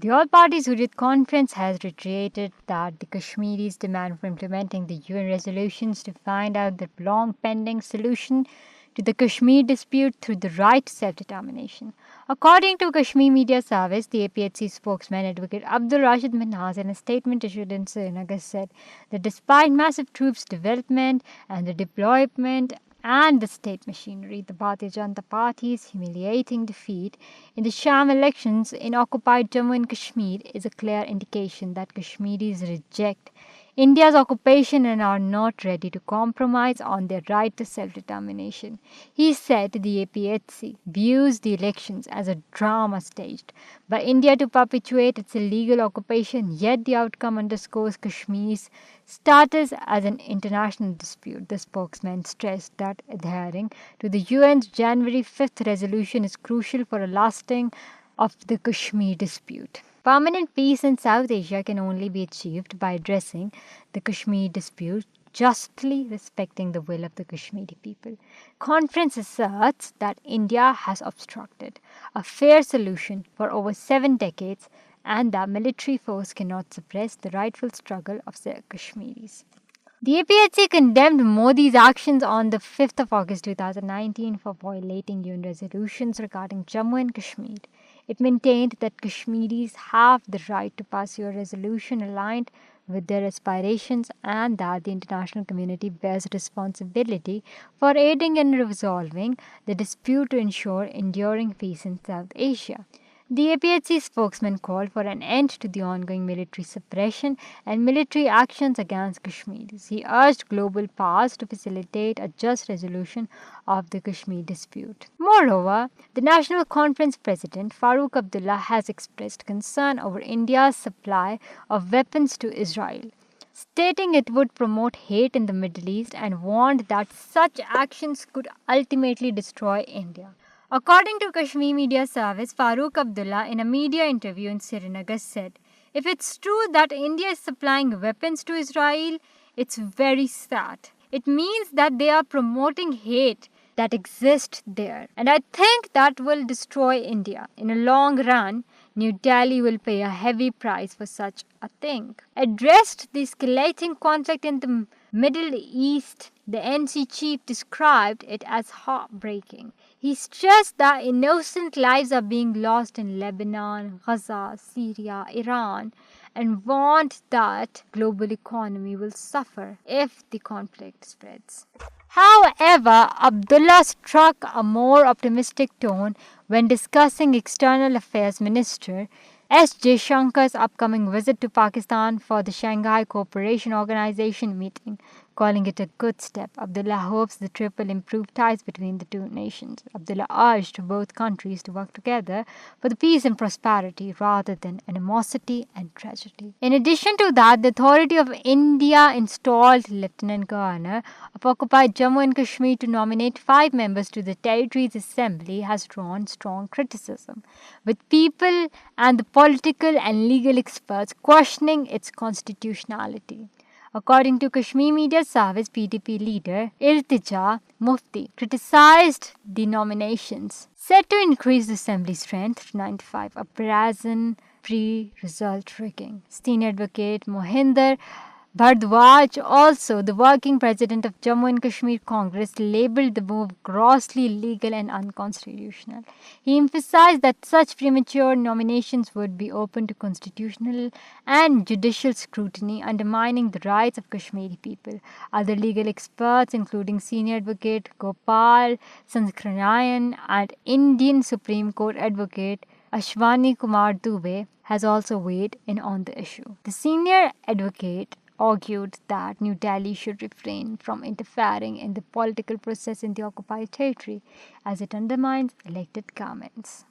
The All Parties Hurriyat Conference has reiterated that the Kashmiris' demand for implementing the UN resolutions to find out the long pending solution to the Kashmir dispute through the right to self-determination. According to Kashmir Media Service, the APHC spokesman Advocate Abdul Rashid Minhas, in a statement issued in Srinagar, said that despite massive troops development and the deployment and the state machinery, the Bharatiya Janata Party's humiliating defeat in the sham elections in occupied Jammu and Kashmir is a clear indication that Kashmiris reject India's occupation and are not ready to compromise on their right to self-determination. He said the APHC views the elections as a drama staged by India to perpetuate its illegal occupation, yet the outcome underscores Kashmir's status as an international dispute. The spokesman stressed that adhering to the UN's January 5th resolution is crucial for a lasting of the Kashmir dispute. Permanent peace in South Asia can only be achieved by addressing the Kashmir dispute justly respecting the will of the Kashmiri people. Conference asserts that India has obstructed a fair solution for over 7 decades and that military force cannot suppress the rightful struggle of the Kashmiris. The APHC condemned Modi's actions on the 5th of August 2019 for violating UN resolutions regarding Jammu and Kashmir. It maintained that Kashmiris have the right to pursue a resolution aligned with their aspirations and that the international community bears responsibility for aiding and resolving the dispute to ensure enduring peace in South Asia. The APHC spokesman called for an end to the ongoing military suppression and military actions against Kashmiris. He urged global powers to facilitate a just resolution of the Kashmir dispute. Moreover, the National Conference President Farooq Abdullah has expressed concern over India's supply of weapons to Israel, stating it would promote hate in the Middle East and warned that such actions could ultimately destroy India. According to Kashmir Media Service, Farooq Abdullah, in a media interview in Srinagar, said, "If it's true that India is supplying weapons to Israel, it's very sad. It means that they are promoting hate that exists there. And I think that will destroy India. In a long run, New Delhi will pay a heavy price for such a thing." Addressed the escalating conflict in the Middle East, the NC chief described it as heartbreaking. He stressed that innocent lives are being lost in Lebanon, Gaza, Syria, Iran, and warned that global economy will suffer if the conflict spreads. However, Abdullah struck a more optimistic tone when discussing External Affairs Minister S. Jaishankar's upcoming visit to Pakistan for the Shanghai Cooperation Organization meeting, calling it a good step. Abdullah hopes the trip will improve ties between the two nations. Abdullah urged both countries to work together for the peace and prosperity rather than animosity and tragedy. In addition to that, the Authority of India installed Lieutenant Governor of occupied Jammu and Kashmir to nominate 5 members to the territory's assembly has drawn strong criticism, with people and the political and legal experts questioning its constitutionality. According to Kashmir Media Service, PDP leader Irtija Mufti criticized the nominations, said to increase the assembly strength to 95, a brazen pre-result rigging. Senior advocate Mohinder Bhardwaj, also the working president of Jammu and Kashmir Congress, labelled the move grossly illegal and unconstitutional. He emphasized that such premature nominations would be open to constitutional and judicial scrutiny, undermining the rights of Kashmiri people. Other legal experts, including senior advocate Gopal Sankranayan and Indian Supreme Court advocate Ashwani Kumar Dubey, has also weighed in on the issue. The senior advocate argued that New Delhi should refrain from interfering in the political process in the occupied territory as it undermines elected governments.